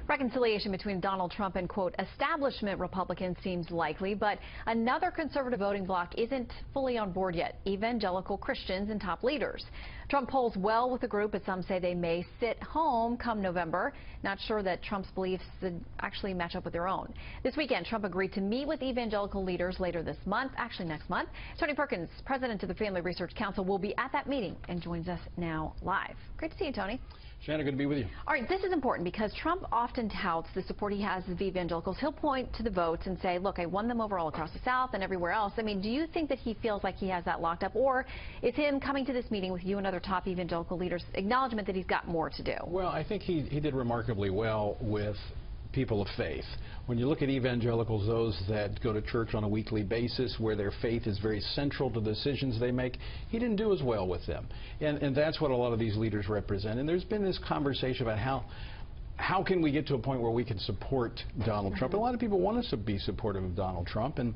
Reconciliation between Donald Trump and, quote, establishment Republicans seems likely, but another conservative voting bloc isn't fully on board yet, evangelical Christians and top leaders. Trump polls well with the group, but some say they may sit home come November. Not sure that Trump's beliefs actually match up with their own. This weekend, Trump agreed to meet with evangelical leaders later this month, actually next month. Tony Perkins, president of the Family Research Council, will be at that meeting and joins us now live. Great to see you, Tony. Shanna, good to be with you. All right, this is important because Trump often touts the support he has of evangelicals. He'll point to the votes and say, look, I won them over all across the South and everywhere else. I mean, do you think that he feels like he has that locked up? Or is him coming to this meeting with you and other top evangelical leaders acknowledgement that he's got more to do? Well, I think he did remarkably well with people of faith. When you look at evangelicals, those that go to church on a weekly basis, where their faith is very central to the decisions they make, he didn't do as well with them. And that's what a lot of these leaders represent. And there's been this conversation about how can we get to a point where we can support Donald Trump. A lot of people want us to be supportive of Donald Trump. And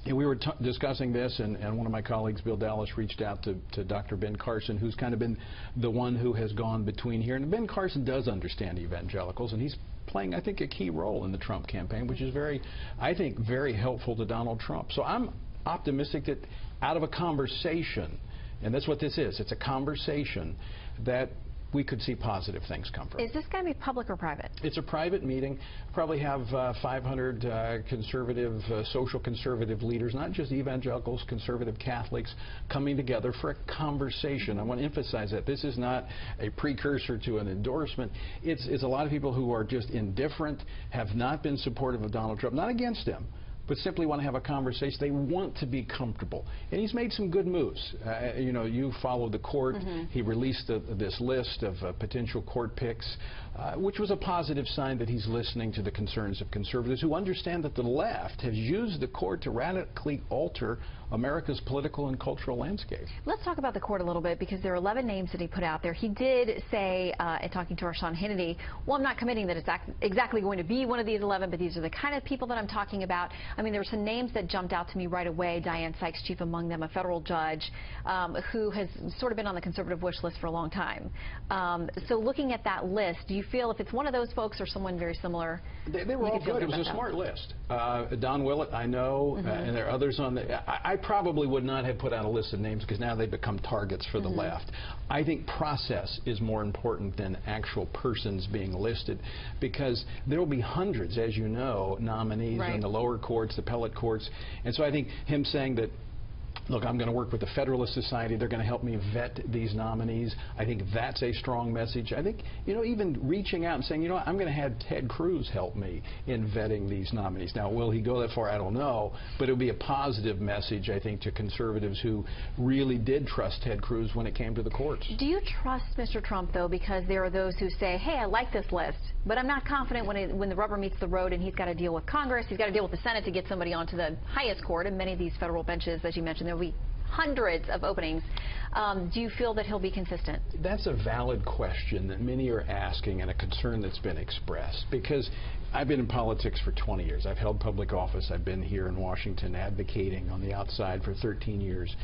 we were discussing this, and one of my colleagues, Bill Dallas, reached out to Dr. Ben Carson, who's kind of been the one who has gone between here. And Ben Carson does understand evangelicals, and he's playing, I think, a key role in the Trump campaign, which is I think, very helpful to Donald Trump. So I'm optimistic that out of a conversation, and that's what this is, it's a conversation, that we could see positive things come from it. Is this going to be public or private? It's a private meeting. Probably have 500 conservative, social conservative leaders, not just evangelicals, conservative Catholics, coming together for a conversation. I want to emphasize that. This is not a precursor to an endorsement. It's a lot of people who are just indifferent, have not been supportive of Donald Trump, not against him, but simply want to have a conversation. They want to be comfortable. And he's made some good moves. You know, you followed the court. He released this list of potential court picks, which was a positive sign that he's listening to the concerns of conservatives who understand that the left has used the court to radically alter America's political and cultural landscape. Let's talk about the court a little bit, because there are 11 names that he put out there. He did say, in talking to our Sean Hannity, well, I'm not committing that it's exactly going to be one of these 11, but these are the kind of people that I'm talking about. I mean, there were some names that jumped out to me right away. Diane Sykes, chief among them, a federal judge who has sort of been on the conservative wish list for a long time. So looking at that list, do you feel if it's one of those folks or someone very similar? They were all good. It was a smart list. Don Willett, I know, and there are others on the... I probably would not have put out a list of names, because now they've become targets for the left. I think process is more important than actual persons being listed, because there will be hundreds, as you know, nominees in the lower courts, the appellate courts. And so I think him saying that, look, I'm going to work with the Federalist Society. They're going to help me vet these nominees. I think that's a strong message. I think, you know, even reaching out and saying, you know what, I'm going to have Ted Cruz help me in vetting these nominees. Now, will he go that far? I don't know. But it would be a positive message, I think, to conservatives who really did trust Ted Cruz when it came to the courts. Do you trust Mr. Trump, though, because there are those who say, hey, I like this list, but I'm not confident when the rubber meets the road and he's got to deal with Congress, he's got to deal with the Senate to get somebody onto the highest court, and many of these federal benches, as you mentioned, there will be hundreds of openings. Do you feel that he'll be consistent? That's a valid question that many are asking, and a concern that's been expressed, because I've been in politics for 20 years. I've held public office. I've been here in Washington advocating on the outside for 13 years.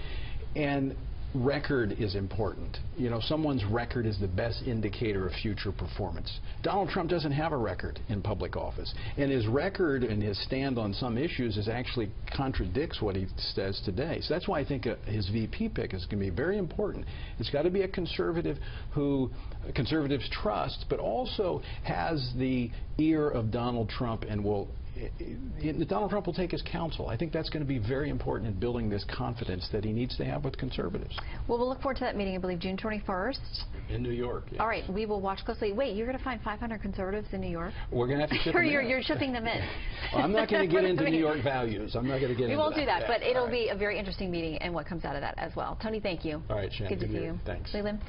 And record is important. You know, someone's record is the best indicator of future performance. Donald Trump doesn't have a record in public office, and his record and his stand on some issues actually contradicts what he says today. So that's why I think his VP pick is going to be very important. It's got to be a conservative who conservatives trust, but also has the ear of Donald Trump and will Donald Trump will take his counsel. I think that's going to be very important in building this confidence that he needs to have with conservatives. Well, we'll look forward to that meeting, I believe, June 21st. In New York, yes. All right, we will watch closely. Wait, you're going to find 500 conservatives in New York? We're going to have to ship them in. You're shipping them in. Well, I'm not going to get into New York values. I'm not going to get into that. We won't do that, but it'll be a very interesting meeting and what comes out of that as well. Tony, thank you. All right, Shannon. Good to see you. Thanks. Leland.